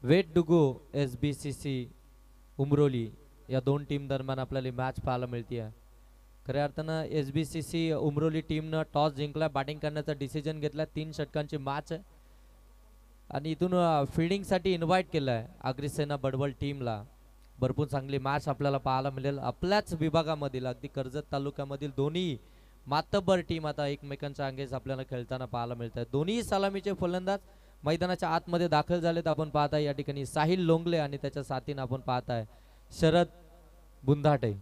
वेटडुगो SBCC Umroli या दोन team दरम्यान आपल्याला मॅच पाहायला मिळते आहे. खऱ्या अर्थानं SBCC उमरोली टीमनं टॉस जिंकला, बॅटिंग करण्याचा डिसिजन घेतला. 3 षटकांची मॅच आहे आणि इथून फिल्डिंगसाठी इन्व्हाइट केलं आहे अग्रिसेना बडवल टीमला. भरपूर चांगली मॅच आपल्याला पाहायला मिळेल. आपल्याच विभागामधील अगदी कर्जत तालुक्यामधील दोन्ही मातब्बर टीम आता एकमेकांच्या अंगेच आपल्याला खेळताना पाहायला मिळत आहे. दोन्ही सलामीचे फलंदाज मैदानाच्या आतमध्ये दाखल झालेत. आपण पाहताय या ठिकाणी साहिल लोंगले आणि त्याच्या साथीनं आपण पाहताय शरद बुंधाटे.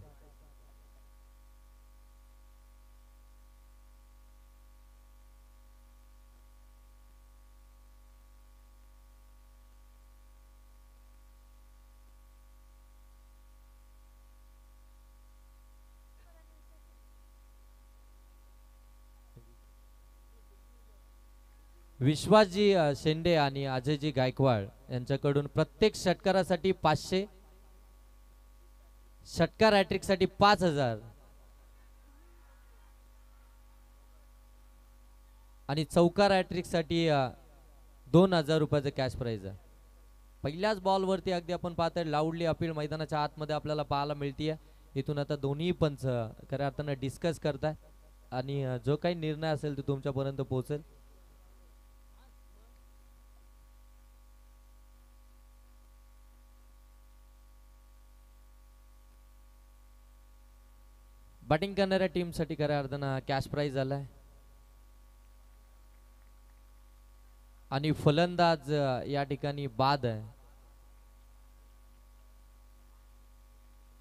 विश्वासजी शेंडे आणि अजयजी गायकवाड यांच्याकडून प्रत्येक षटकारासाठी 500, षटकार हॅट्रिक साठी 5000 आणि चौकार हॅट्रिक साठी 2000 रुपयाचं कॅश प्राइज आहे. पहिल्याच बॉलवरती अगदी आपण पाहतोय लाऊडली अपील मैदानाच्या आतमध्ये आपल्याला पाहायला मिळतीये. इथून आता दोन्ही पंच खऱ्या अर्थानं डिस्कस करताय आणि जो काही निर्णय असेल तो तुमच्यापर्यंत पोहोचेल. बॅटिंग करणाऱ्या टीमसाठी खऱ्या अर्थानं कॅश प्राइज आलाय आणि फलंदाज या ठिकाणी बाद आहे.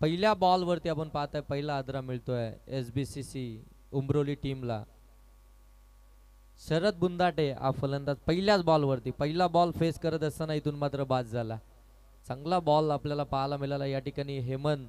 पहिल्या बॉलवरती आपण पाहताय पहिला आदरा मिळतोय SBCC उमरोली टीमला. शरद बुंदाटे हा फलंदाज पहिल्याच बॉलवरती पहिला बॉल फेस करत असताना इथून मात्र बाद झाला. चांगला बॉल आपल्याला पाहायला मिळाला या ठिकाणी. हेमंत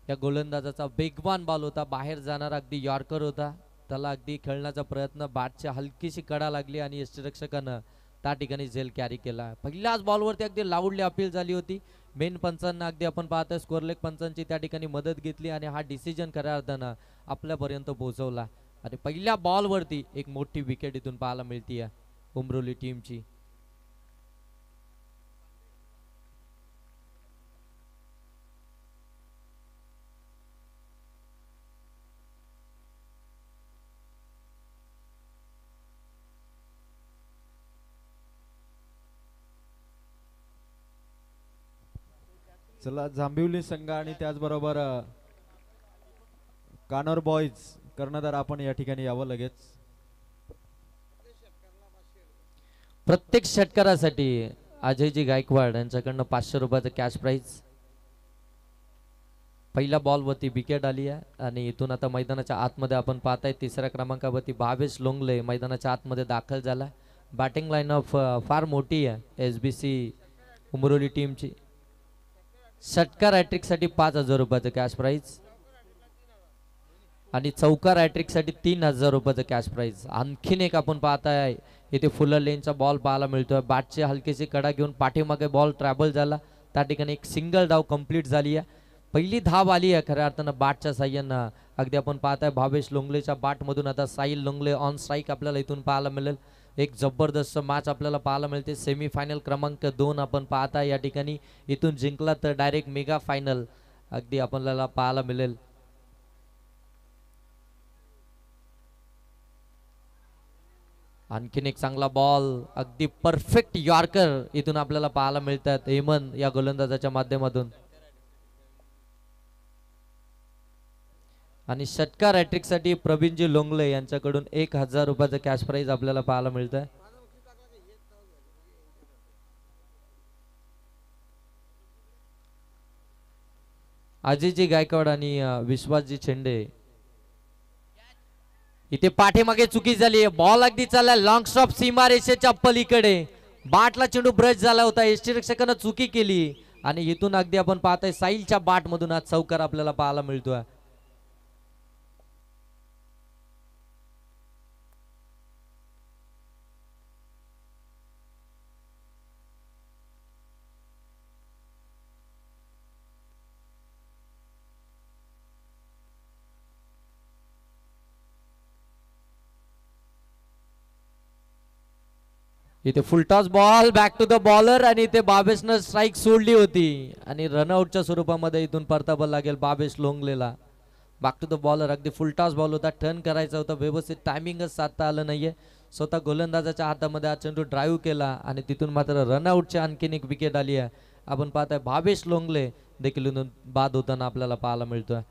या गोलंदाजाचा वेगवान बॉल होता, बाहेर जाणारा अगदी यॉर्कर होता. त्याला अगदी खेळण्याचा प्रयत्न, बॅटच्या हलकीशी कडा लागली आणि यष्टिरक्षकानं त्या ठिकाणी झेल कॅरी केला. पहिल्याच बॉलवरती अगदी लाऊडली अपील झाली होती. मेन पंचांना अगदी आपण पाहतोय स्कोअर लेग पंचांची त्या ठिकाणी मदत घेतली आणि हा डिसिजन खऱ्या अर्थानं आपल्यापर्यंत पोहोचवला आणि पहिल्या बॉलवरती एक मोठी विकेट इथून पाहायला मिळतीये उमरोली टीमची. चला जांभिवली संघ आणि त्याचबरोबर कानोर बॉईज कर्णधार आपण या ठिकाणी यावं लगेच. प्रत्येक षटकारासाठी अजयजी गायकवाड यांच्याकडनं 500 रुपयाचं कॅश प्राइज. पहिल्या बॉलवरती विकेट आली आहे आणि इथून आता मैदानाच्या आतमध्ये आपण पाहताय तिसऱ्या क्रमांकावरती भावेश लोंगले मैदानाच्या आतमध्ये दाखल झाला. बॅटिंग लाईनअप फार मोठी आहे SBC उमरोली टीमची. षटकार हॅट्रिक साठी 5000 रुपयाचं कॅश प्राइज आणि चौकार हॅट्रिक साठी 3000 रुपयाचं कॅश प्राइज. आणखीन एक आपण पाहताय इथे फुलर लेनचा बॉल पाहायला मिळतोय. बॅटची हलकीशी कडा घेऊन पाठीमागे बॉल ट्रॅव्हल झाला. त्या ठिकाणी एक सिंगल डाव कंप्लीट झाली आहे. पहिली धाव आली आहे खऱ्या अर्थानं बॅटच्या साह्यानं. अगदी आपण पाहताय भावेश लोंगलेच्या बॅटमधून आता साहिल लोंगले ऑन स्ट्राईक आपल्याला इथून पाहायला मिळेल. एक जबरदस्त मॅच आपल्याला पाहायला मिळते. सेमीफायनल क्रमांक 2 आपण पाहताय या ठिकाणी. इथून जिंकला तर डायरेक्ट मेगा फायनल अगदी आपल्याला पाहायला मिळेल. आणखीन एक चांगला बॉल, अगदी परफेक्ट यॉर्कर इथून आपल्याला पाहायला मिळतात हेमंत या गोलंदाजाच्या माध्यमातून. आणि षटकार हॅट्रिक साठी प्रवीणजी लोंगले यांच्याकडून 1000 रुपयाचं कॅश प्राइज आपल्याला पाहायला मिळत आहे. अजयजी गायकवाड आणि विश्वासजी शेंडे. इथे पाठीमागे चुकी झाली. बॉल अगदी चालला लॉंग स्टॉप सीमारेषेच्या पलीकडे. बाटला चेंडू ब्रश झाला होता. यष्टिरक्षकानं चुकी केली आणि इथून अगदी आपण पाहतोय साहिलच्या बाट मधून आज चौकार आपल्याला पाहायला मिळतोय. इथे full toss ball back to the bowler आणि इथे बाबेशनं स्ट्राईक सोडली होती आणि रनआउटच्या स्वरूपामध्ये इथून परतावा लागेल बाबेश लोंगलेला. बॅक टू द बॉलर, अगदी फुलटॉस बॉल होता, टर्न करायचा होता, व्यवस्थित टायमिंगच साधता आलं नाहीये. स्वतः गोलंदाजाच्या हातामध्ये हा चेंडू ड्राईव्ह केला आणि तिथून मात्र रनआउटची आणखीन एक विकेट आली आहे. आपण पाहताय बाबेश लोंगले देखील इथून बाद होताना आपल्याला पाहायला मिळतोय.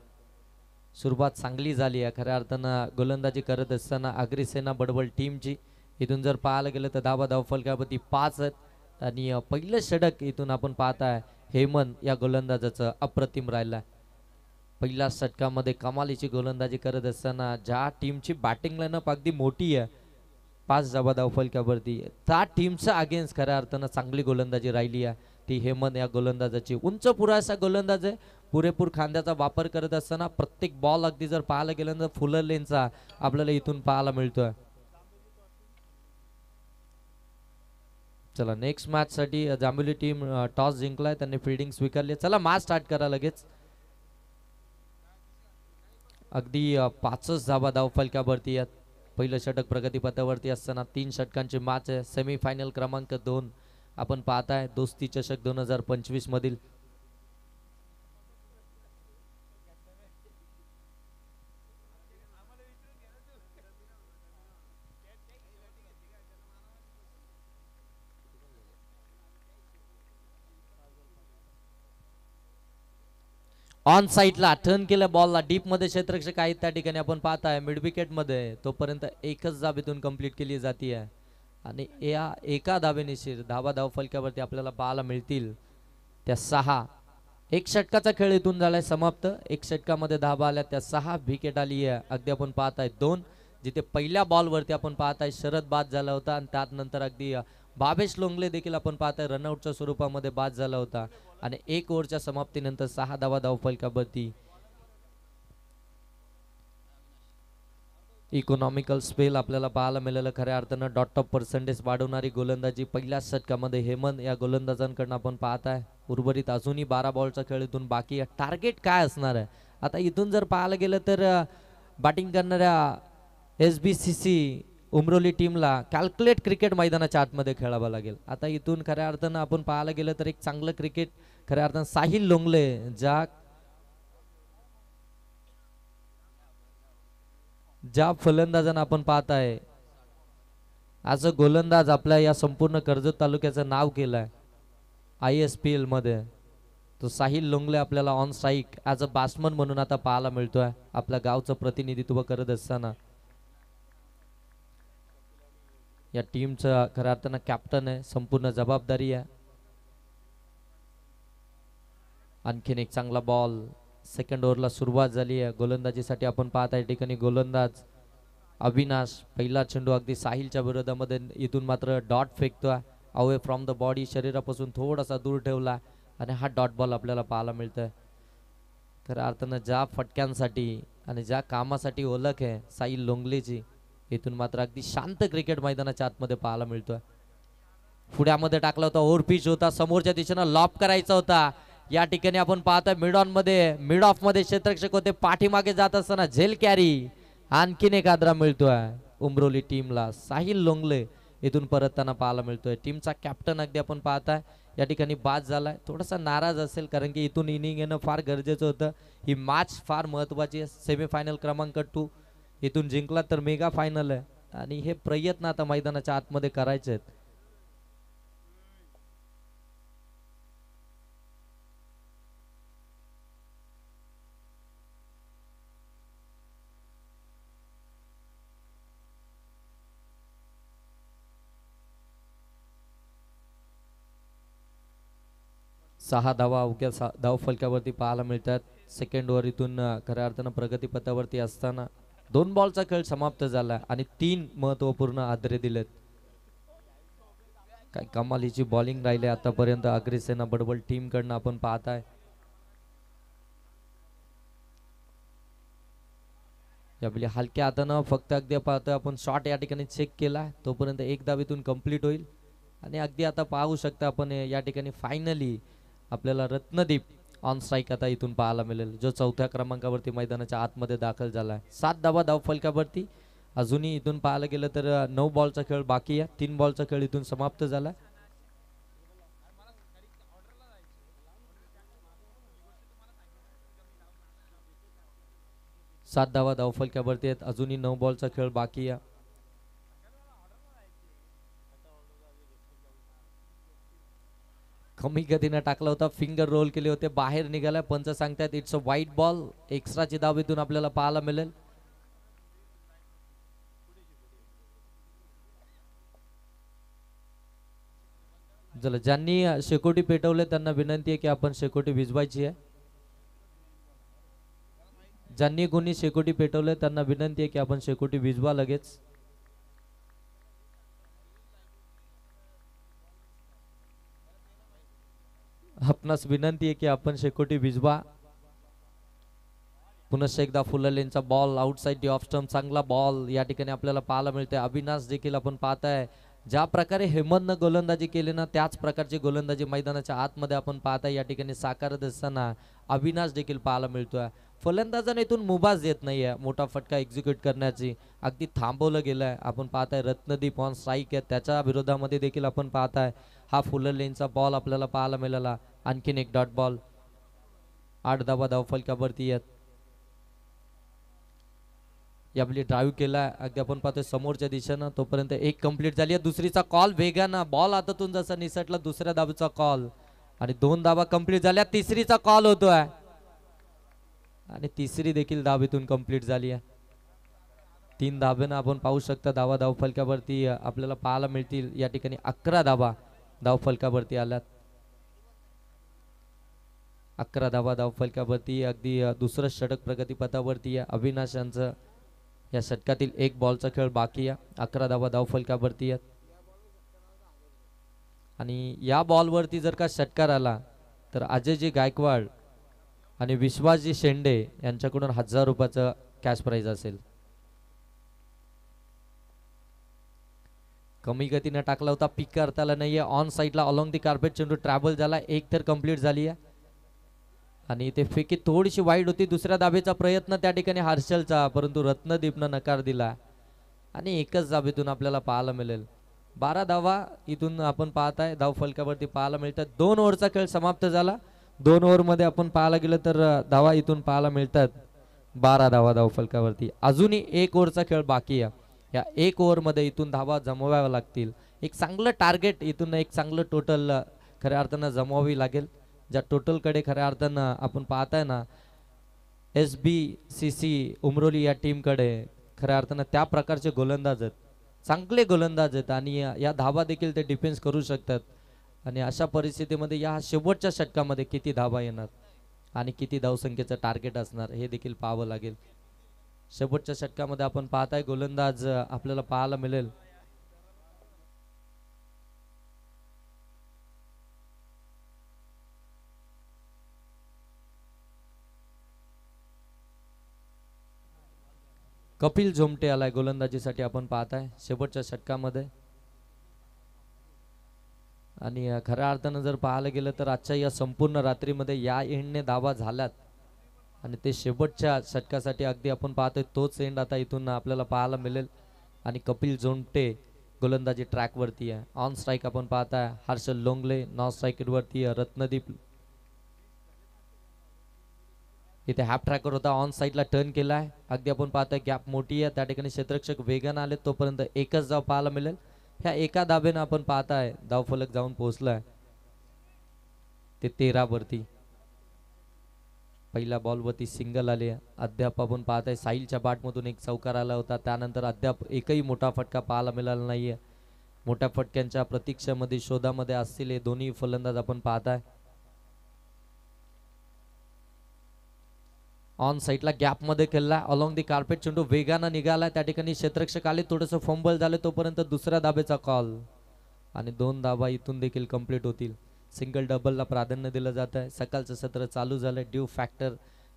सुरुवात चांगली झाली आहे खऱ्या अर्थानं गोलंदाजी करत असताना अग्रिसेना बडबल टीमची. इथून जर पाहायला गेलं तर धावा फलकावरती 5 आहेत आणि पहिलं षटक इथून आपण पाहताय हेमंत या गोलंदाजाचं अप्रतिम राहिलं. पहिल्या षटकामध्ये कमालीची गोलंदाजी करत असताना ज्या टीमची बॅटिंग लाईनअप अगदी मोठी आहे, 5 धावा फलकावरती, त्या टीमचा अगेन्स्ट खऱ्या अर्थानं चांगली गोलंदाजी राहिली आहे ती हेमंत या गोलंदाजाची. उंच पुरासा गोलंदाज आहे, पुरेपूर खांद्याचा वापर करत असताना प्रत्येक बॉल अगदी जर पाहायला गेलं तर फुलर लेनचा आपल्याला इथून पाहायला मिळतोय. चला नेक्स्ट मॅच साठी जांभोली टीम टॉस जिंकलाय, त्यांनी फिल्डिंग स्वीकारली. चला मॅच स्टार्ट करा लगेच. अगदी 5च धावा फलकावरती आहेत. पहिलं षटक प्रगतीपथावरती असताना 3 षटकांची मॅच आहे. सेमीफायनल क्रमांक 2 आपण पाहताय दोस्ती चषक 2025 मधील. ऑन साईडला टर्न केल्या बॉलला डीप मध्ये क्षेत्ररक्षक आहेत त्या ठिकाणी आपण पाहताय मिड विकेट मध्ये तोपर्यंत एकच धाबेतून कंप्लीट केली जाते आहे आणि या एका धावेनिशीर धाव फलकावरती आपल्याला पाहायला मिळतील त्या 6. एक षटकाचा खेळ इथून झालाय समाप्त. एक षटकामध्ये धावा आल्या त्या 6 विकेट आली आहे. अगदी आपण पाहताय 2 जिथे पहिल्या बॉलवरती आपण पाहताय शरद बाद झाला होता आणि त्यात नंतर अगदी बाबेश लोंगले देखील आपण पाहताय रनआउटच्या स्वरूपामध्ये बाद झाला होता आणि 1 ओव्हरच्या समाप्तीनंतर 6 धावा फलकावरती. इकॉनॉमिकल स्पेल आपल्याला पाहायला मिळालं. खऱ्या अर्थानं डॉट ऑफ पर्सेंटेज वाढवणारी गोलंदाजी पहिल्या षटकामध्ये हेमंत या गोलंदाजांकडून आपण पाहताय. उर्वरित अजूनही 12 बॉलचा खेळ इथून बाकी आहे. टार्गेट काय असणार आहे आता इथून जर पाहायला गेलं तर बॅटिंग करणाऱ्या SBCC उमरोली टीमला कॅल्क्युलेट क्रिकेट मैदानाच्या आतमध्ये खेळावं लागेल. आता इथून खऱ्या अर्थानं आपण पाहायला गेलं तर एक चांगलं क्रिकेट खऱ्या अर्थानं साहिल लोंगले ज्या फलंदाजांना आपण पाहताय आज गोलंदाज आपल्या या संपूर्ण कर्जत तालुक्याचं नाव केलंय ISPL मध्ये, तो साहिल लोंगले आपल्याला on strike as a batsman म्हणून आता पाहायला मिळतोय आपल्या गावचं प्रतिनिधित्व करत असताना. या टीमचं खऱ्या अर्थानं कॅप्टन आहे, संपूर्ण जबाबदारी आहे. आणखीन एक चांगला बॉल. सेकंड ओव्हरला सुरुवात झाली आहे गोलंदाजीसाठी. आपण पाहता या ठिकाणी गोलंदाज अविनाश पहिला चेंडू अगदी साहिलच्या विरोधामध्ये इथून मात्र डॉट फेकतोय अवे फ्रॉम द बॉडी, शरीरापासून थोडासा दूर ठेवला आणि हा डॉट बॉल आपल्याला पाहायला मिळतोय. खऱ्या अर्थानं ज्या फटक्यांसाठी आणि ज्या कामासाठी ओळख आहे साहिल लोंगलेची, इथून मात्र अगदी शांत क्रिकेट मैदानाच्या आतमध्ये पाहायला मिळतोय. पुढ्यामध्ये टाकला होता, ओव्हर पिच होता, समोरच्या दिशेनं लॉप करायचा होता. या ठिकाणी आपण पाहतोय मिड ऑफ मध्ये क्षेत्ररक्षक होते, पाठीमागे जात असताना झेल कॅरी आणखीन एक आदरा मिळतोय उमरोली टीमला. साहिल लोंगले इथून परतताना पाहायला मिळतोय. टीमचा कॅप्टन अगदी आपण पाहताय या ठिकाणी बाद झालाय, थोडासा नाराज असेल कारण की इथून इनिंग येणं फार गरजेचं होतं. ही मॅच फार महत्वाची आहे. सेमीफायनल क्रमांक 2 इथून जिंकला तर मेगा फायनल आहे आणि हे प्रयत्न आता मैदानाच्या आतमध्ये करायचे आहेत. सहा धावा अवघ्या धाव फलकावरती पाहायला मिळतात. सेकंड ओव्हर इथून खऱ्या अर्थानं प्रगतीपथावरती असताना 2 बॉलचा खेळ समाप्त झाला आणि 3 महत्वपूर्ण आदरे दिलेत. काय कमालीची बॉलिंग राहिली आतापर्यंत अग्रेसेना बडबल टीम कडनं आपण पाहताय. यावेळी हलक्या हातानं फक्त अगदी पाहतोय आपण शॉट या ठिकाणी चेक केला, तोपर्यंत 1 धावेतून कंप्लीट होईल आणि अगदी आता पाहू शकता आपण या ठिकाणी फायनली आपल्याला रत्नदीप ऑन स्ट्राईक आता इथून पाहायला मिळेल, जो 4थ्या क्रमांकावरती मैदानाच्या आतमध्ये दाखल झाला आहे. 7 धावा धाव फलकावरती अजूनही इथून पाहायला गेलं तर 9 बॉलचा खेळ बाकी आहे. 3 बॉलचा खेळ इथून समाप्त झाला. 7 धावा धावफलकावरती आहेत. अजूनही 9 बॉलचा खेळ बाकी आहे. कमी गतीने टाकला होता, फिंगर रोल केले होते, बाहेर निघाला. पंच सांगतायत इट्स अ वाईट बॉल. एक्स्ट्राची धाव इथून आपल्याला पाहायला मिळेल. चला, ज्यांनी शेकोटी पेटवले त्यांना विनंती आहे की आपण शेकोटी भिजवायची आहे. ज्यांनी कोणी शेकोटी पेटवले त्यांना विनंती आहे की आपण शेकोटी भिजवा लगेच. आपणास विनंती आहे की आपण शेकोटी भिजवा. पुनश्च एकदा फुललेंचा ball outside the off stump, चांगला बॉल या ठिकाणी आपल्याला पाहायला मिळते. अविनाश देखील आपण पाहताय ज्या प्रकारे हेमंतनं गोलंदाजी केली ना त्याच प्रकारची गोलंदाजी मैदानाच्या आतमध्ये आपण पाहताय या ठिकाणी साकारत असताना अविनाश देखील पाहायला मिळतोय. फलंदाजाने इथून मुभाच देत नाहीये मोठा फटका एक्झिक्यूट करण्याची, अगदी थांबवलं गेलंय. आपण पाहताय रत्नदीप ऑन स्ट्राईक आहे, त्याच्या विरोधामध्ये देखील आपण पाहताय हा फुललेंचा बॉल आपल्याला पाहायला मिळाला. आणखीन एक डॉट बॉल. 8 धावा धावफलकावरती आहेत. यावेळी ड्राईव्ह केला अगदी आपण पाहतोय समोरच्या दिशेनं. तोपर्यंत एक कंप्लीट झाली आहे. दुसरीचा कॉल वेगानं, बॉल हातातून जसा निसटला दुसऱ्या धावेचा कॉल आणि 2 धावा कंप्लीट झाल्या. तिसरीचा कॉल होतोय आणि तिसरी देखील धाव इथून कंप्लीट झाली आहे. 3 धावेनं आपण पाहू शकता धावा धावफलकावरती आपल्याला पाहायला मिळतील. या ठिकाणी 11 धावा धावफलकावरती आल्यात. 11 धावा धावफलकावरती. अगदी दुसरं षटक प्रगतीपथावरती आहे. अविनाश यांचं या षटकातील 1 बॉलचा खेळ बाकी आहे. 11 धावा धावफलकावरती आहेत. आणि या बॉलवरती जर का षटकार आला तर अजयजी गायकवाड आणि विश्वासजी शेंडे यांच्याकडून 1000 रुपयाचं कॅश प्राइज असेल. कमी गतीने टाकला होता, पिक करता आला नाहीये. ऑन साईडला अलॉंग दी कार्पेट चेंडू ट्रॅव्हल झाला. 1 तर कंप्लीट झाली आहे आणि ते फेकी थोडीशी वाईड होती. दुसऱ्या धावेचा प्रयत्न त्या ठिकाणी हर्षलचा, परंतु रत्नदीपनं नकार दिला आणि एकच धावेतून आपल्याला पाहायला मिळेल. 12 धावा इथून आपण पाहताय धावफलकावरती पाहायला मिळतात. 2 ओव्हरचा खेळ समाप्त झाला. 2 ओव्हरमध्ये आपण पाहायला गेलं तर धावा इथून पाहायला मिळतात 12 धावा धावफलकावरती. अजूनही 1 ओव्हरचा खेळ बाकी आहे. या 1 ओव्हरमध्ये इथून धावा जमवाव्या लागतील. एक चांगलं टार्गेट इथून, एक चांगलं टोटल खऱ्या अर्थानं जमवावी लागेल. ज्या टोटलकडे खऱ्या अर्थानं आपण पाहताय ना SBCC उमरोली या टीमकडे खऱ्या अर्थानं त्या प्रकारचे गोलंदाज आहेत, चांगले गोलंदाज आहेत आणि या धावा देखील ते डिफेन्स करू शकतात. आणि अशा परिस्थितीमध्ये या शेवटच्या षटकामध्ये किती धावा येणार आणि किती धावसंख्येचं टार्गेट असणार हे देखील पाहावं लागेल. शेवटच्या षटकामध्ये आपण पाहताय गोलंदाज आपल्याला पाहायला मिळेल कपिल झोमटे आलाय गोलंदाजीसाठी. आपण पाहताय शेवटच्या षटकामध्ये. आणि खऱ्या अर्थानं जर पाहायला गेलं तर आजच्या या संपूर्ण रात्रीमध्ये या एंडने धावा झाल्यात आणि ते शेवटच्या षटकासाठी अगदी आपण पाहतोय तोच एंड आता इथून आपल्याला पाहायला मिळेल. आणि कपिल झोमटे गोलंदाजी ट्रॅकवरती आहे. ऑन स्ट्राईक आपण पाहताय हर्षल लोंगले, नॉन स्ट्राईकवरती रत्नदीप. इथे हॅप ट्रॅकर होता, ऑन साईडला टर्न केलाय. अगदी आपण पाहतोय गॅप मोठी आहे, त्या ठिकाणी क्षेत्ररक्षक वेगानं आले. तोपर्यंत एकच धाव पाहायला मिळेल. ह्या एका धावेनं आपण पाहताय धावफलक जाऊन पोहोचलाय ते 13 वरती. पहिल्या बॉलवरती सिंगल आले. अद्याप आपण पाहताय साहिलच्या बॅटमधून एक चौकार आला होता. त्यानंतर अद्याप एकही मोठा फटका पाहायला मिळाला नाहीये. मोठ्या फटक्यांच्या प्रतीक्षेमध्ये शोधामध्ये असतील हे दोन्ही फलंदाज आपण पाहताय. ऑन साईडला गॅप मध्ये खेळला, अलॉंग दी कार्पेट चेंडू वेगानं निघाला. त्या ठिकाणी क्षेत्ररक्षक आले, थोडंसं फंबल झालं. तोपर्यंत दुसऱ्या धाबेचा कॉल आणि 2 धाबा इथून देखील कंप्लीट होतील. सिंगल डबलला प्राधान्य दिलं जात आहे. सकाळचं सत्र चालू झालंय. ड्यू फॅक्टर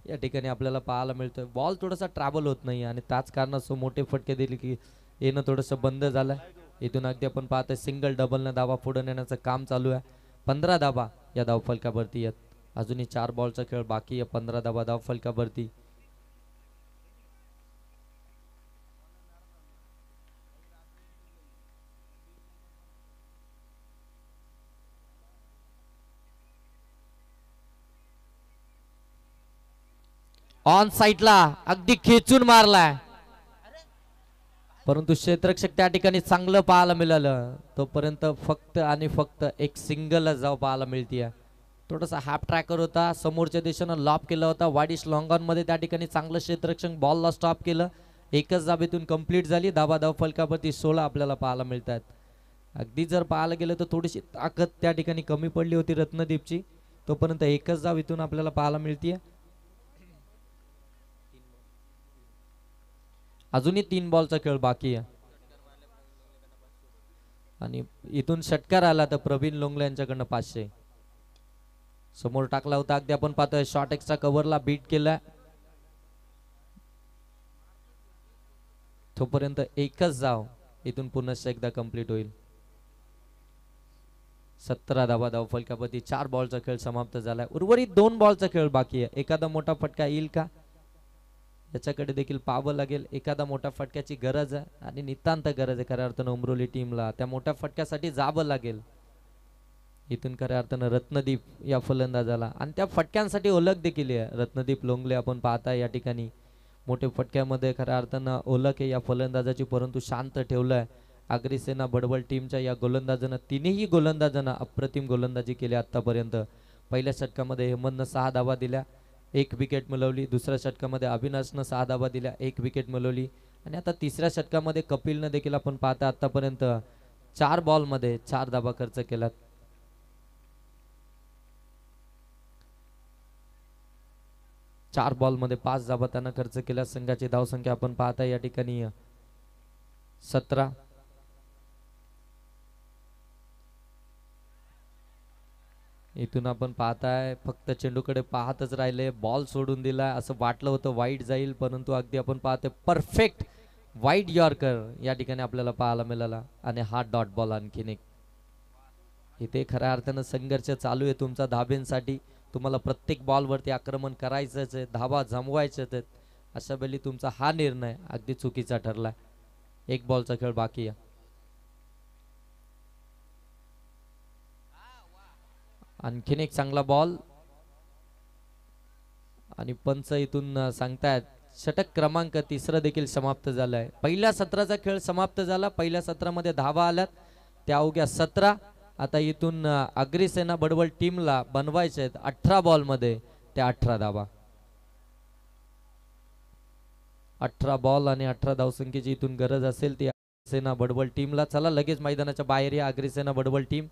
या ठिकाणी आपल्याला पाहायला मिळतोय. बॉल थोडासा ट्रॅव्हल होत नाही आणि त्याच कारणास्तव मोठे फटके दिले की येणं थोडंसं बंद झालंय. इथून अगदी आपण पाहतोय सिंगल डबलनं धावा पुढे नेण्याचं काम चालू आहे. 15 धाबा या धावफलकावरती आहेत. अजूनही 4 बॉलचा खेळ बाकी आहे. 15 धावा धावफलकावरती. ऑन साईडला अगदी खेचून मारलाय, परंतु क्षेत्ररक्षक त्या ठिकाणी चांगलं पाहायला मिळालं. तोपर्यंत फक्त आणि फक्त एक सिंगल जाव पाहायला मिळतीये. थोडासा हाफ ट्रॅकर होता, समोरच्या दिशेनं लॉप केला होता वाईडिश लॉंग ऑन मध्ये. त्या ठिकाणी चांगलं क्षेत्ररक्षक बॉलला स्टॉप केलं. एकच धाबेतून कंप्लीट झाली. धाव फलकावरती 16 आपल्याला पाहायला मिळतात. अगदी जर पाहायला गेलं तर थोडीशी ताकद त्या ठिकाणी कमी पडली होती रत्नदीपची. तोपर्यंत एकच धाव इथून आपल्याला पाहायला मिळतीये. अजूनही 3 बॉलचा खेळ बाकी आहे आणि इथून षटकार आला तर प्रवीण लोंगले यांच्याकडनं 500 समोर टाकला होता. अगदी आपण पाहतोय शॉर्ट एक्स्ट्रा कव्हरला बीट केला. तोपर्यंत एकच धाव इथून पुन्हा एकदा कंप्लीट होईल. 17 धावा धाव फलकापती. 4 बॉलचा खेळ समाप्त झालाय. उर्वरित 2 बॉलचा खेळ बाकी आहे. एखादा मोठा फटका येईल का याच्याकडे देखील पाहावं लागेल. एखादा मोठा फटक्याची गरज आहे आणि नितांत गरज आहे खऱ्या अर्थानं उमरोली टीमला. त्या मोठ्या फटक्यासाठी जावं लागेल. इथून खऱ्या अर्थानं रत्नदीप या फलंदाजाला आणि त्या फटक्यांसाठी ओळख देखील आहे. रत्नदीप लोंगले आपण पाहताय या ठिकाणी मोठ्या फटक्यामध्ये खऱ्या अर्थानं ओळख आहे या फलंदाजाची, परंतु शांत ठेवलंय. अग्रिसेना बडबल टीमच्या या गोलंदाजानं तिन्ही गोलंदाजांना अप्रतिम गोलंदाजी केली आतापर्यंत. पहिल्या षटकामध्ये हेमंतनं 6 धावा दिल्या, 1 विकेट मिळवली. दुसऱ्या षटकामध्ये अविनाशनं 6 धावा दिल्या, 1 विकेट मिळवली. आणि आता तिसऱ्या षटकामध्ये कपिलनं देखील आपण पाहता आतापर्यंत 4 बॉलमध्ये 4 धावा खर्च केल्यात. चार बॉलमध्ये 5 धावा त्यानं खर्च केल्या. संघाची धावसंख्या आपण पाहता या ठिकाणी 17. इथून आपण पाहताय फक्त चेंडूकडे पाहतच राहिले. बॉल सोडून दिलाय. असं वाटलं होतं वाईट जाईल, परंतु अगदी आपण पाहतोय परफेक्ट वाईट यॉर्कर या ठिकाणी आपल्याला पाहायला मिळाला. आणि हा डॉट बॉल आणखीन एक. इथे खऱ्या अर्थानं संघर्ष चालू आहे तुमचा धाब्यांसाठी. तुम्हाला प्रत्येक बॉलवरती आक्रमण करायचंच आहे, धावा जमवायच्याच आहेत. अशा वेळी तुमचा हा निर्णय अगदी चुकीचा ठरलाय. 1 बॉलचा खेळ बाकी आहे. आणखीन एक चांगला बॉल आणि पंच इथून सांगतायत षटक क्रमांक 3 देखील समाप्त झालाय. पहिल्या सत्राचा खेळ समाप्त झाला. पहिल्या सत्रामध्ये धावा आल्यात त्या अवघ्या 17. आता इथून अग्रिसेना बडवल टीमला बनवायचे आहेत 18 बॉलमध्ये त्या 18 धावा. 18 बॉल आणि 18 धावसंख्येची इथून गरज असेल ती अग्रिसेना बडवल टीमला. चला लगेच मैदानाच्या बाहेर या अग्रिसेना बडवल टीम.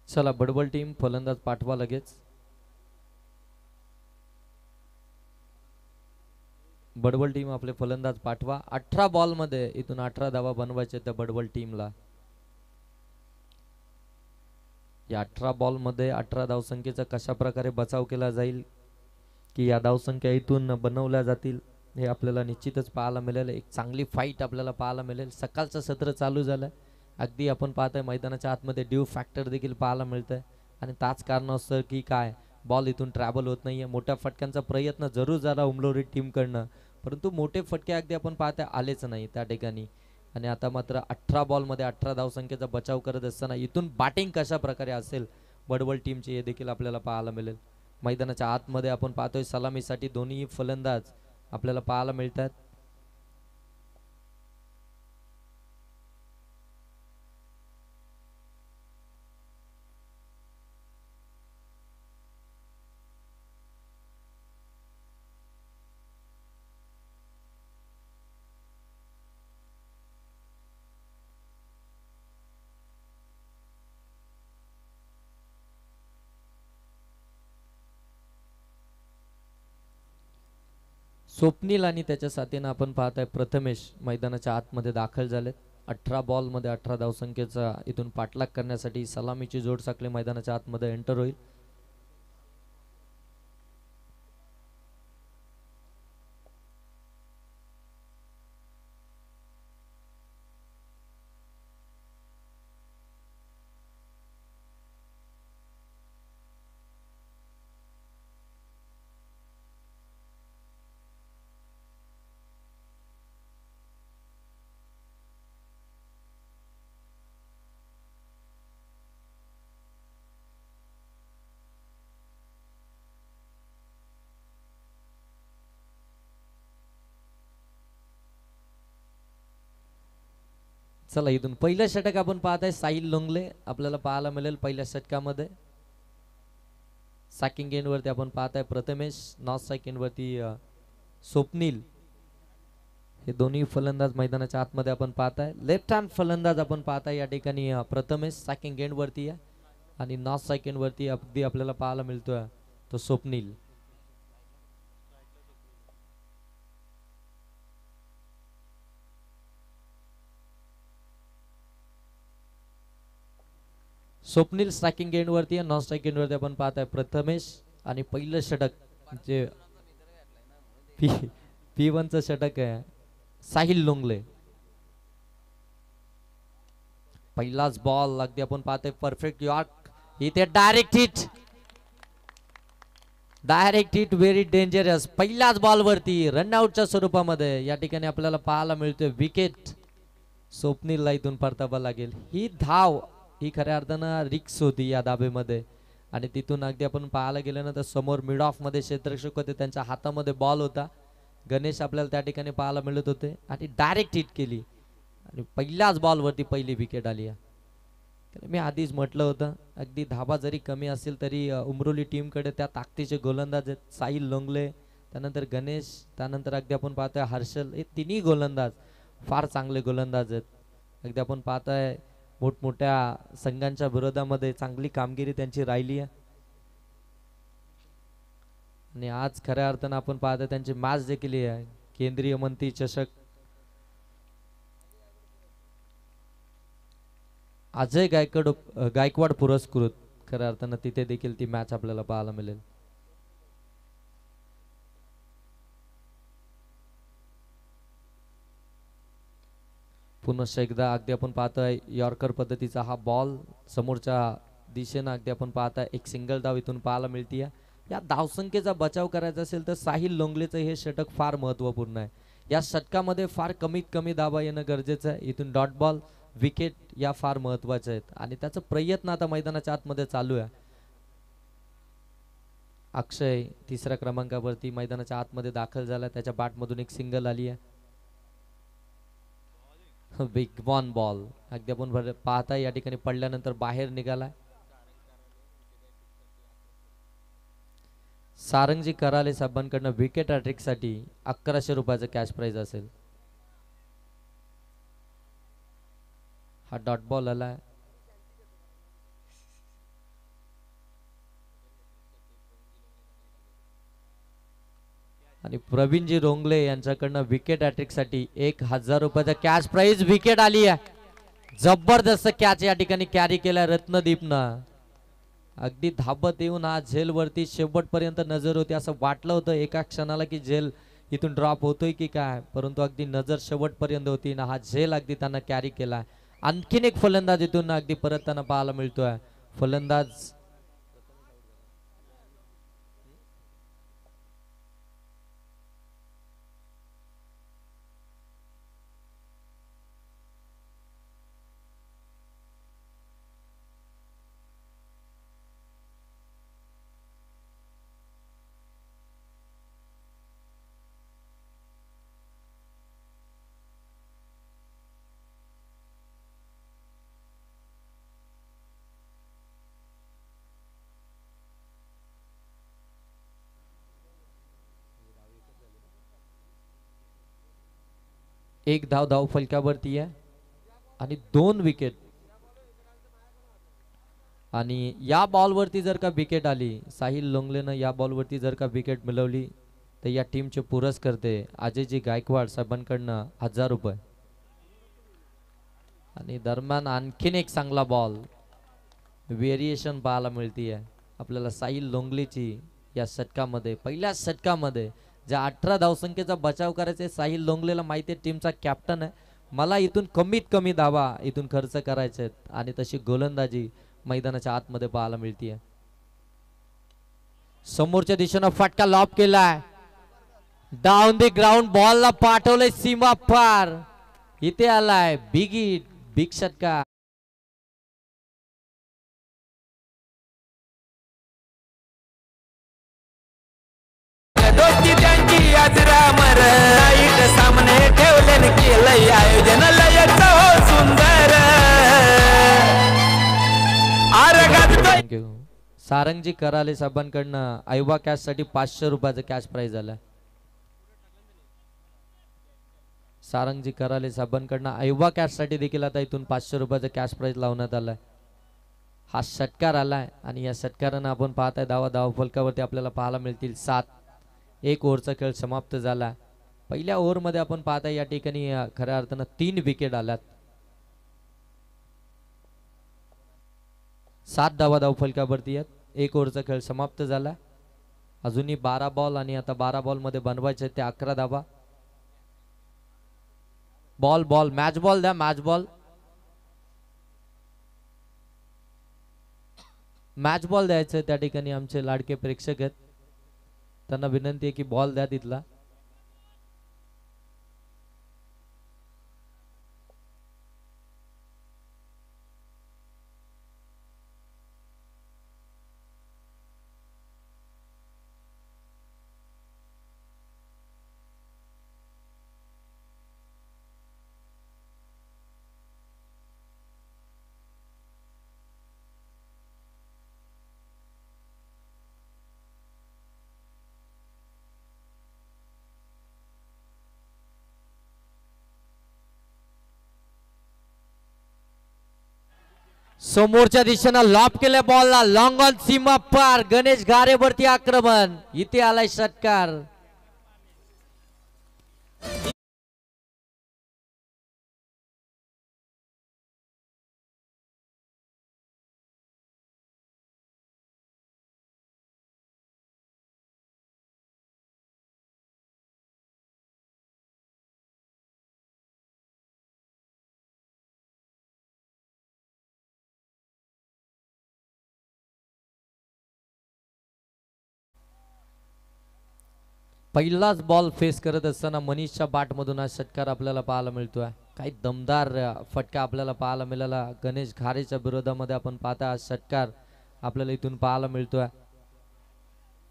चला बडबल टीम फलंदाज पाठवा लगेच. बडबल टीम आपले फलंदाज पाठवा. 18 बॉलमध्ये इथून 18 धावा बनवायचे त्या बडबल टीमला. या 18 बॉलमध्ये 18 धावसंख्येचा कशा प्रकारे बचाव केला जाईल की या धावसंख्या इथून बनवल्या जातील हे आपल्याला निश्चितच पाहायला मिळेल. एक चांगली फाईट आपल्याला पाहायला मिळेल. सकाळचं सत्र चालू झालंय. अगदी आपण पाहतोय मैदानाच्या आतमध्ये ड्यू फॅक्टर देखील पाहायला मिळतंय आणि त्याच कारणास्तव की काय बॉल इथून ट्रॅव्हल होत नाहीये. मोठ्या फटक्यांचा प्रयत्न जरूर झाला उमलोरी टीमकडनं, परंतु मोठे फटके अगदी आपण पाहतोय आलेच नाही त्या ठिकाणी. आणि आता मात्र 18 बॉलमध्ये 18 धावसंख्येचा बचाव करत असताना इथून बॅटिंग कशा प्रकारे असेल बडवल टीमची हे देखील आपल्याला पाहायला मिळेल. मैदानाच्या आतमध्ये आपण पाहतोय सलामीसाठी दोन्ही फलंदाज आपल्याला पाहायला मिळतात. स्वप्नील आणि त्याच्या साथीनं आपण पाहताय प्रथमेश मैदानाच्या आतमध्ये दाखल झालेत. 18 बॉलमध्ये 18 धावसंख्येचा इथून पाठलाग करण्यासाठी सलामीची जोड साखळी मैदानाच्या आतमध्ये एंटर होईल. चला इथून पहिलं षटक आपण पाहताय साहिल लोंगले आपल्याला पाहायला मिळेल पहिल्या षटकामध्ये. सॅकिंग एंड वरती आपण पाहताय प्रथमेश, नॉर्थ साइड वरती स्वप्नील. हे दोन्ही फलंदाज मैदानाच्या आतमध्ये आपण पाहताय. लेफ्ट हँड फलंदाज आपण पाहताय या ठिकाणी प्रथमेश सॅकिंग एंड वरती आहे आणि नॉर्थ साइड वरती अगदी आपल्याला पाहायला मिळतोय तो स्वप्नील. स्वप्नील स्ट्रायकिंग एंड वरती आहे, नॉन स्ट्रायकिंग वरती आपण पाहताय प्रथमेश. आणि पहिलं षटक जे P1 चं षटक आहे साहिल लोंगले. पहिलाच बॉल अगदी आपण पाहतोय परफेक्ट यॉर्क, इथे डायरेक्ट हिट व्हेरी डेंजरस. पहिल्याच बॉल वरती रनआउटच्या स्वरूपामध्ये या ठिकाणी आपल्याला पाहायला मिळतोय विकेट. स्वप्नीलला इथून परतावा लागेल. ही धाव ही खऱ्या अर्थानं रिक्स होती या धाबेमध्ये आणि तिथून अगदी आपण पाहायला गेलं ना तर समोर मिड ऑफ मध्ये क्षेत्ररक्षक होते, त्यांच्या हातामध्ये बॉल होता. गणेश आपल्याला त्या ठिकाणी पाहायला मिळत होते आणि डायरेक्ट हिट केली आणि पहिल्याच बॉलवरती पहिली विकेट आली आहे. मी आधीच म्हटलं होतं अगदी धाबा जरी कमी असेल तरी उमरोली टीमकडे त्या ताकदीचे गोलंदाज आहेत. साहिल लोंगले, त्यानंतर गणेश, त्यानंतर अगदी आपण पाहतोय हर्षल. हे तिन्ही गोलंदाज फार चांगले गोलंदाज आहेत. अगदी आपण पाहतोय मोठमोठ्या संघांच्या विरोधामध्ये चांगली कामगिरी त्यांची राहिली आहे आणि आज खऱ्या अर्थानं आपण पाहतोय त्यांची मॅच देखील आहे केंद्रीय मंत्री चषक. अजय गायकवाड पुरस्कृत खऱ्या अर्थानं तिथे देखील ती मॅच आपल्याला पाहायला मिळेल. पुनश्च एकदा अगदी आपण पाहतोय यॉर्कर पद्धतीचा हा बॉल समोरच्या दिशेनं अगदी आपण पाहताय एक सिंगल धाव इथून पाहायला मिळतीये. या धावसंख्येचा बचाव करायचा असेल तर साहिल लोंगलेचं हे षटक फार महत्वपूर्ण आहे. या षटकामध्ये फार कमीत कमी धावा येणं गरजेचं आहे. इथून डॉट बॉल, विकेट या फार महत्वाच्या आहेत आणि त्याचा प्रयत्न आता मैदानाच्या आतमध्ये चालू आहे. अक्षय तिसऱ्या क्रमांकावरती मैदानाच्या आतमध्ये दाखल झाला, त्याच्या बॅटमधून एक सिंगल आली आहे. बिग वन बॉल अगदी आपण पाहताय या ठिकाणी पडल्यानंतर बाहेर निघालाय. सारंगजी कराले साहेबांकडनं विकेट हॅट्रिक साठी 1100 रुपयाचं कॅश प्राइज असेल. हा डॉट बॉल आलाय. आणि प्रवीणजी रोंगले यांच्याकडनं विकेट हॅट्रिक साठी 1000 रुपयाचा कॅश प्राइज. विकेट आली आहे. जबरदस्त कॅच या ठिकाणी कॅरी केलाय रत्नदीपनं. अगदी धाबत येऊन हा झेल वरती शेवटपर्यंत नजर होती. असं वाटलं होतं एका क्षणाला की झेल इथून ड्रॉप होतोय की काय, परंतु अगदी नजर शेवटपर्यंत होती ना हा झेल अगदी त्यांना कॅरी केलाय. आणखीन एक फलंदाज इथून अगदी परत त्यांना पाहायला मिळतोय. फलंदाज एक धाव फलकावरती आहे आणि 2 विकेट. आणि या बॉलवरती जर का विकेट आली, साहिल लोंगलेनं या बॉलवरती जर का विकेट मिळवली तर या टीमचे पुरस्कर्ते अजयजी गायकवाड साहेबांकडनं 1000 रुपये. आणि दरम्यान आणखीन एक चांगला बॉल व्हेरिएशन पाहायला मिळतीये आपल्याला साहिल लोंगलेची या षटकामध्ये. पहिल्या षटकामध्ये ज्या 18 धावसंख्येचा बचाव करायचा साहिल लोंगलेला माहिती आहे, टीमचा कॅप्टन आहे. मला इथून कमीत कमी धावा इथून खर्च करायचे आहेत आणि तशी गोलंदाजी मैदानाच्या आतमध्ये पाहायला मिळतीये. समोरच्या दिशेनं फटका लॉप केलाय, डाऊन द ग्राउंड बॉलला पाठवलंय सीमा पार. इथे आलाय बिग हिट, बिग षटका. दोस्ती त्यांची अजरामर, लाईट सामने ठेवले केलंय आयोजन लयच हो सुंदर. थँक्यू. सारंगजी कराले साहेबांकडनं आयवा कॅश साठी 500 रुपयाचं कॅश प्राइज आलं. सारंगजी कराले साहेबांकडनं आयवा कॅश साठी देखील आता इथून 500 रुपयाचं कॅश प्राइज लावण्यात आलाय. हा षटकार आलाय आणि या षटकारानं आपण पाहताय धावा फलकावरती आपल्याला पाहायला मिळतील 7. 1 ओव्हरचा खेळ समाप्त झाला. पहिल्या ओव्हरमध्ये आपण पाहताय या ठिकाणी खऱ्या अर्थानं 3 विकेट आल्यात. 7 धावा फलकावरती आहेत. 1 ओव्हरचा खेळ समाप्त झाला. अजूनही 12 बॉल आणि आता 12 बॉल मध्ये बनवायचे ते 11 धावा. बॉल मॅच बॉल द्या, मॅच बॉल द्यायचं त्या ठिकाणी आमचे लाडके प्रेक्षक आहेत, त्यांना विनंती आहे की बॉल द्या तिथला. समोरच्या दिशेनं लॉप केल्या बॉलला, लॉंग ऑन सीमा पार. गणेश घारेवरती आक्रमण. इथे आलाय षटकार. पहिलाच बॉल फेस करत असताना मनीषच्या बॅटमधून हा षटकार आपल्याला पाहायला मिळतोय. काही दमदार फटका आपल्याला पाहायला मिळाला. गणेश घारेच्या विरोधामध्ये आपण पाहता हा षटकार आपल्याला इथून पाहायला मिळतोय.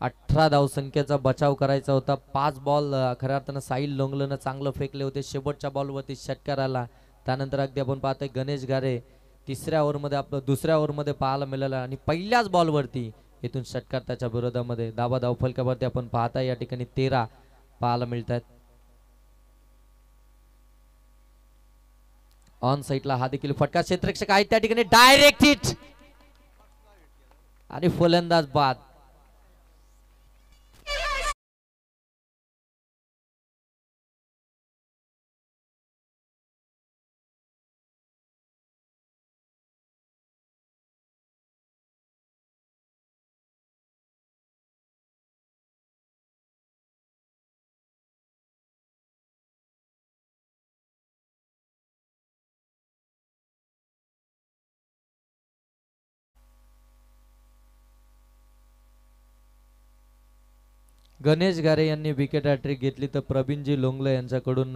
18 धावसंख्येचा बचाव करायचा होता. 5 बॉल खऱ्या अर्थानं साहिल लोंगलेनं चांगलं फेकले होते. शेवटच्या बॉलवरती षटकार आला. त्यानंतर अगदी आपण पाहतोय गणेश घारे दुसऱ्या ओव्हरमध्ये पाहायला मिळाला आणि पहिल्याच बॉलवरती इथून षटकार त्याच्या विरोधामध्ये. धाव फलकावरती आपण पाहताय या ठिकाणी 13 पाहायला मिळत आहेत. ऑन साईडला हा देखील फटका क्षेत्ररक्षक आहे त्या ठिकाणी डायरेक्ट हिट आणि फलंदाज बाद. गणेश घारे यांनी विकेट हॅट्रिक घेतली तर प्रवीणजी लोंगले यांच्याकडून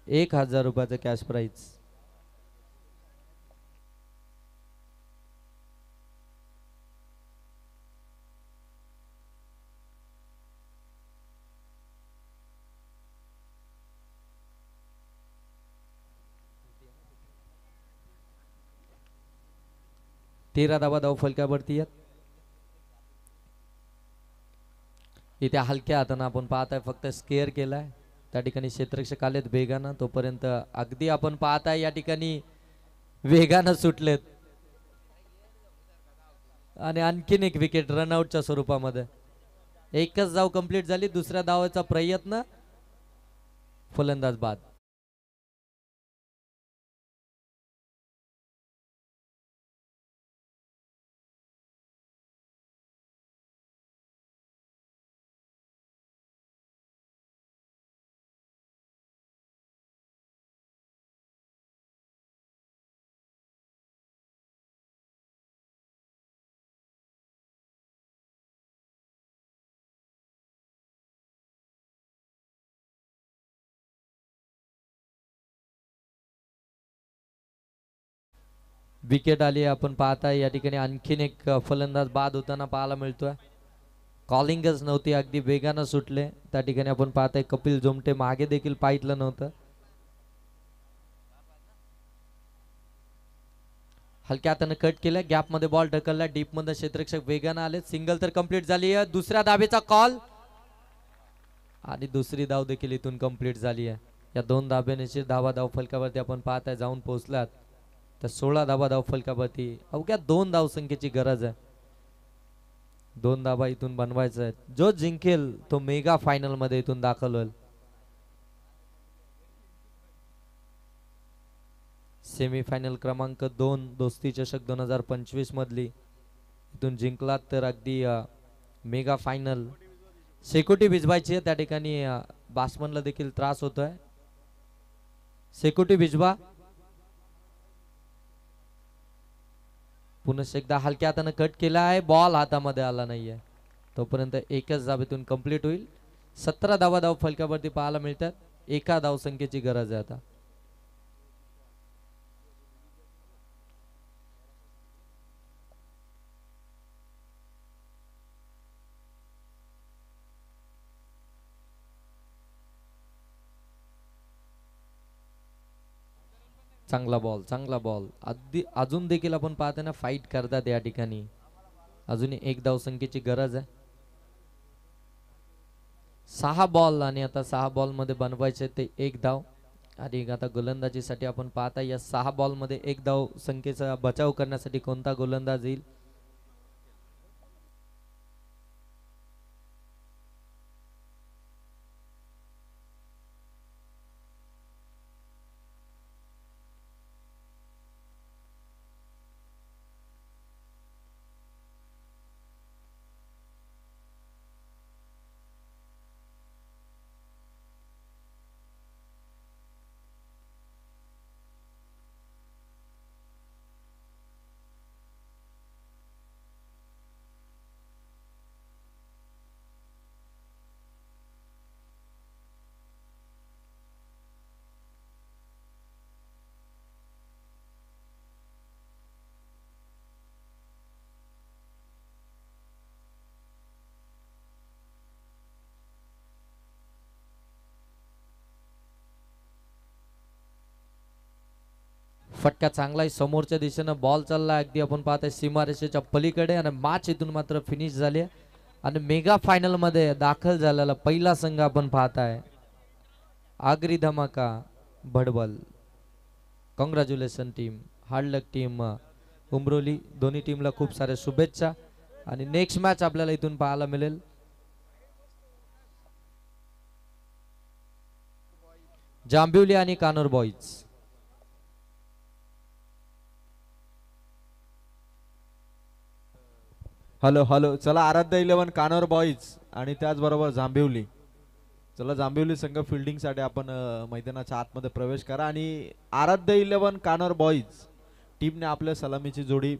1000 रुपयाचं कॅश प्राइज. तेरा धाव फलकावरती आहेत. इथे हलक्या हातानं आपण पाहताय फक्त स्केअर केलाय. त्या ठिकाणी क्षेत्ररक्षक आलेत वेगानं. तोपर्यंत अगदी आपण पाहताय या ठिकाणी वेगानं सुटलेत आणि आणखीन एक विकेट रनआउटच्या स्वरूपामध्ये. एकच धाव कंप्लीट झाली. दुसऱ्या धावाचा प्रयत्न, फलंदाज बाद. विकेट आली. आपण पाहताय या ठिकाणी आणखीन एक फलंदाज बाद होताना पाहायला मिळतोय. कॉलिंगच नव्हती, अगदी वेगानं सुटले. त्या ठिकाणी आपण पाहताय कपिल जोमटे मागे देखील पाहितलं नव्हतं. हलक्या हाताने कट केलं, गॅप मध्ये बॉल ढकलला, डीप मध्ये क्षेत्ररक्षक वेगानं आले. सिंगल तर कंप्लीट झाली आहे. दुसऱ्या धावेचा कॉल आणि दुसरी धाव देखील इथून कंप्लीट झाली आहे. या दोन धाब्याने धावा धाव फलकावरती आपण पाहताय जाऊन पोहोचलात. तर 16 धावा धाव फलकावरती अवघ्या 2 धाव संख्येची गरज आहे. 2 धावा इथून बनवायचं आहे. जो जिंकेल तो मेगा फायनल मध्ये इथून दाखल होईल. सेमीफायनल क्रमांक 2 दोस्ती चषक 2025 मधली इथून जिंकलात तर अगदी मेगा फायनल शेकोटी भिजवायची आहे. त्या ठिकाणी बॅट्समनला देखील त्रास होतोय. शेकोटी भिजवा. पुन्हा एकदा हलक्या हाताने कट केला आहे. बॉल हातामध्ये आला नाहीये. तोपर्यंत एकच धावेतून कंप्लीट होईल. 17 धावा धाव फलकावरती पाहायला मिळतात. एका धाव संख्येची गरज आहे आता. चांगला बॉल, चांगला बॉल. अजून देखील आपण पाहताना फाईट करतात या ठिकाणी. अजून एक धाव संख्येची गरज आहे. 6 बॉल आणि आता 6 बॉल मध्ये बनवायचे ते 1 धाव. आणि आता गोलंदाजीसाठी आपण पाहता या 6 बॉल मध्ये 1 धाव संख्येचा बचाव करण्यासाठी कोणता गोलंदाज येईल. फटका चांगला आहे. समोरच्या दिशेनं बॉल चालला अगदी आपण पाहताय सीमारेषेच्या पलीकडे. आणि मॅच इथून मात्र फिनिश झाली आणि मेगा फायनल मध्ये दाखल झालेला पहिला संघ आपण पाहताय Agri Dhamaka Bhadbal. Congratulation team. Hard luck team Umroli. दोन्ही टीमला खूप साऱ्या शुभेच्छा. आणि नेक्स्ट मॅच आपल्याला इथून पाहायला मिळेल जांभिवली आणि कानोर बॉईज. Hello hello. चला आराध्य 11 कानोर बॉईज आणि त्याचबरोबर जांभिवली. चला जांभिवली संघ फिल्डिंग साठी आपण मैदानाच्या आतमध्ये प्रवेश करा. आणि आराध्य 11 कानोर बॉईज टीमने आपल्या सलामीची जोडी